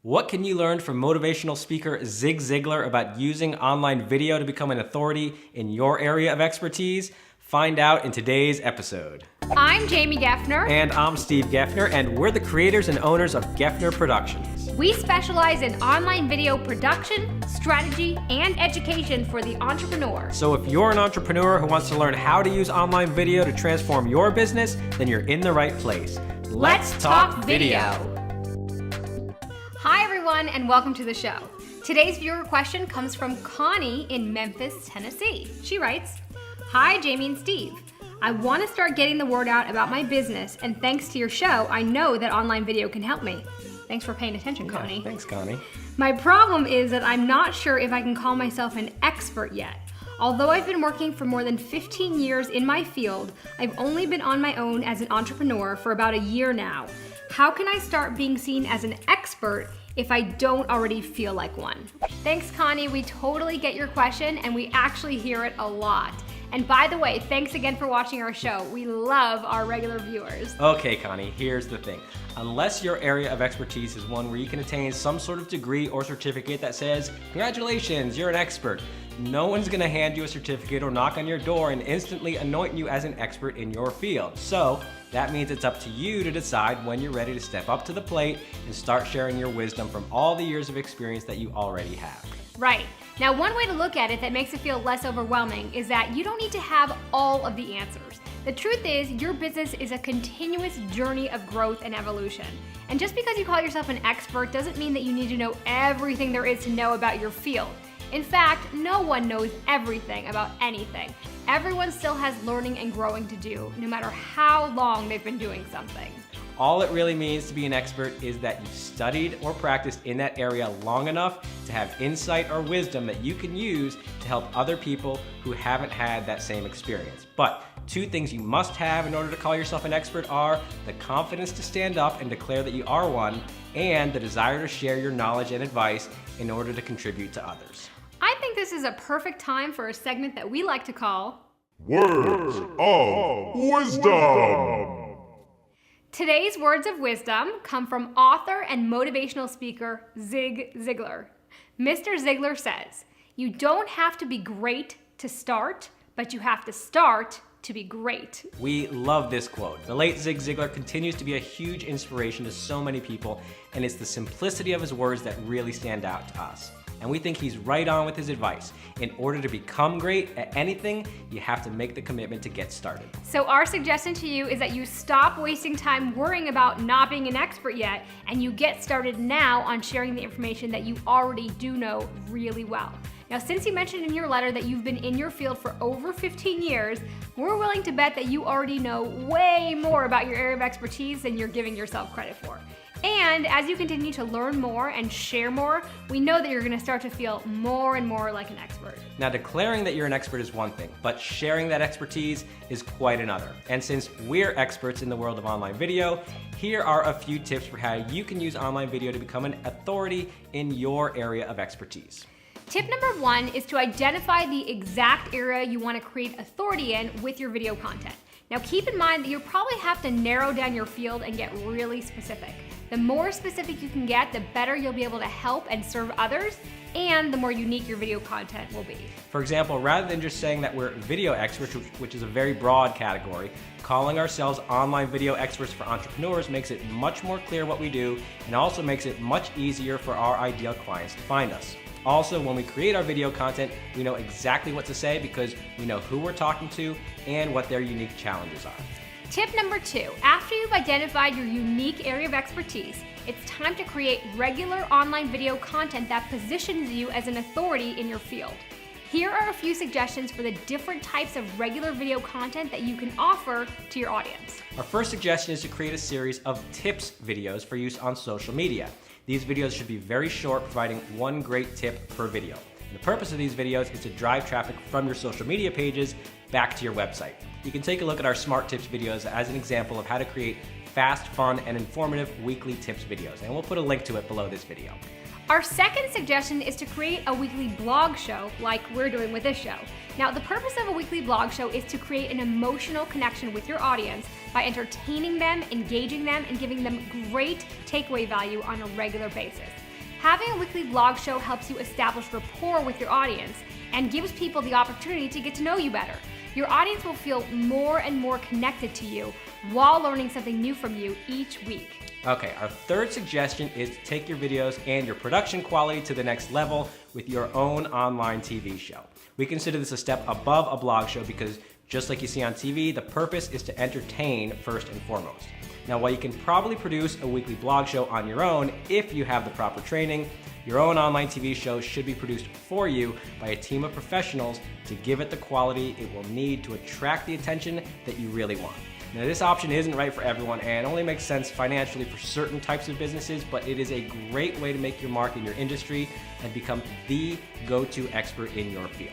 What can you learn from motivational speaker Zig Ziglar about using online video to become an authority in your area of expertise? Find out in today's episode. I'm Jaime Geffner. And I'm Steve Jaime, and we're the creators and owners of Geffner Productions. We specialize in online video production, strategy, and education for the entrepreneur. So if you're an entrepreneur who wants to learn how to use online video to transform your business, then you're in the right place. Let's talk video. Hi everyone, and welcome to the show. Today's viewer question comes from Connie in Memphis, Tennessee. She writes, "Hi Jaime and Steve. I want to start getting the word out about my business, and thanks to your show, I know that online video can help me." Thanks for paying attention, Connie. Yeah, thanks, Connie. My problem is that I'm not sure if I can call myself an expert yet. Although I've been working for more than 15 years in my field, I've only been on my own as an entrepreneur for about a year now. How can I start being seen as an expert if I don't already feel like one? Thanks, Connie. We totally get your question, and we actually hear it a lot. And by the way, thanks again for watching our show. We love our regular viewers. Okay, Connie, here's the thing. Unless your area of expertise is one where you can attain some sort of degree or certificate that says, "Congratulations, you're an expert," no one's gonna hand you a certificate or knock on your door and instantly anoint you as an expert in your field. So that means it's up to you to decide when you're ready to step up to the plate and start sharing your wisdom from all the years of experience that you already have. Right. Now, one way to look at it that makes it feel less overwhelming is that you don't need to have all of the answers. The truth is, your business is a continuous journey of growth and evolution. And just because you call yourself an expert doesn't mean that you need to know everything there is to know about your field. In fact, no one knows everything about anything. Everyone still has learning and growing to do, no matter how long they've been doing something. All it really means to be an expert is that you've studied or practiced in that area long enough to have insight or wisdom that you can use to help other people who haven't had that same experience. But two things you must have in order to call yourself an expert are the confidence to stand up and declare that you are one, and the desire to share your knowledge and advice in order to contribute to others. I think this is a perfect time for a segment that we like to call Words of Wisdom. Today's words of wisdom come from author and motivational speaker Zig Ziglar. Mr. Ziglar says, "You don't have to be great to start, but you have to start to be great." We love this quote. The late Zig Ziglar continues to be a huge inspiration to so many people, and it's the simplicity of his words that really stand out to us. And we think he's right on with his advice. In order to become great at anything, you have to make the commitment to get started. So our suggestion to you is that you stop wasting time worrying about not being an expert yet, and you get started now on sharing the information that you already do know really well. Now, since you mentioned in your letter that you've been in your field for over 15 years, we're willing to bet that you already know way more about your area of expertise than you're giving yourself credit for. And as you continue to learn more and share more, we know that you're gonna start to feel more and more like an expert. Now, declaring that you're an expert is one thing, but sharing that expertise is quite another. And since we're experts in the world of online video, here are a few tips for how you can use online video to become an authority in your area of expertise. Tip number 1 is to identify the exact area you want to create authority in with your video content. Now, keep in mind that you'll probably have to narrow down your field and get really specific. The more specific you can get, the better you'll be able to help and serve others, and the more unique your video content will be. For example, rather than just saying that we're video experts, which is a very broad category, calling ourselves online video experts for entrepreneurs makes it much more clear what we do, and also makes it much easier for our ideal clients to find us. Also, when we create our video content, we know exactly what to say because we know who we're talking to and what their unique challenges are. Tip number 2, after you've identified your unique area of expertise, it's time to create regular online video content that positions you as an authority in your field. Here are a few suggestions for the different types of regular video content that you can offer to your audience. Our first suggestion is to create a series of tips videos for use on social media. These videos should be very short, providing one great tip per video. And the purpose of these videos is to drive traffic from your social media pages back to your website. You can take a look at our Smart Tips videos as an example of how to create fast, fun, and informative weekly tips videos, and we'll put a link to it below this video. Our second suggestion is to create a weekly blog show like we're doing with this show. Now, the purpose of a weekly blog show is to create an emotional connection with your audience by entertaining them, engaging them, and giving them great takeaway value on a regular basis. Having a weekly vlog show helps you establish rapport with your audience and gives people the opportunity to get to know you better. Your audience will feel more and more connected to you while learning something new from you each week. Okay, our third suggestion is to take your videos and your production quality to the next level with your own online TV show. We consider this a step above a blog show because just like you see on TV, the purpose is to entertain first and foremost. Now, while you can probably produce a weekly blog show on your own if you have the proper training, your own online TV show should be produced for you by a team of professionals to give it the quality it will need to attract the attention that you really want. Now, this option isn't right for everyone and only makes sense financially for certain types of businesses, but it is a great way to make your mark in your industry and become the go-to expert in your field.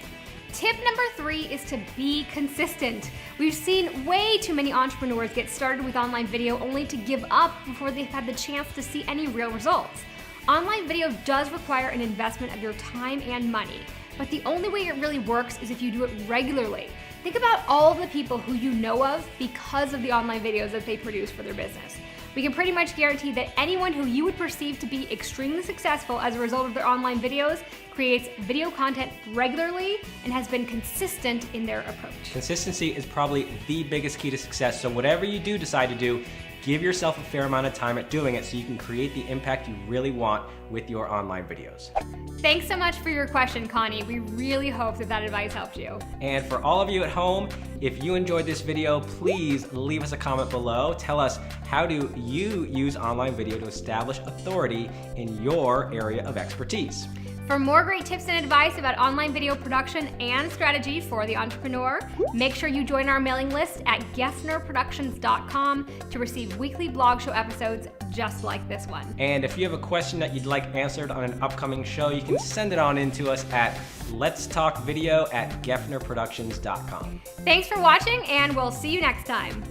Tip number 3 is to be consistent. We've seen way too many entrepreneurs get started with online video only to give up before they've had the chance to see any real results. Online video does require an investment of your time and money, but the only way it really works is if you do it regularly. Think about all of the people who you know of because of the online videos that they produce for their business. We can pretty much guarantee that anyone who you would perceive to be extremely successful as a result of their online videos creates video content regularly and has been consistent in their approach. Consistency is probably the biggest key to success, so whatever you do decide to do, give yourself a fair amount of time at doing it so you can create the impact you really want with your online videos. Thanks so much for your question, Connie. We really hope that advice helped you. And for all of you at home, if you enjoyed this video, please leave us a comment below. Tell us, how do you use online video to establish authority in your area of expertise? For more great tips and advice about online video production and strategy for the entrepreneur, make sure you join our mailing list at GeffnerProductions.com to receive weekly blog show episodes just like this one. And if you have a question that you'd like answered on an upcoming show, you can send it on in to us at letstalkvideo@GeffnerProductions.com. Thanks for watching, and we'll see you next time.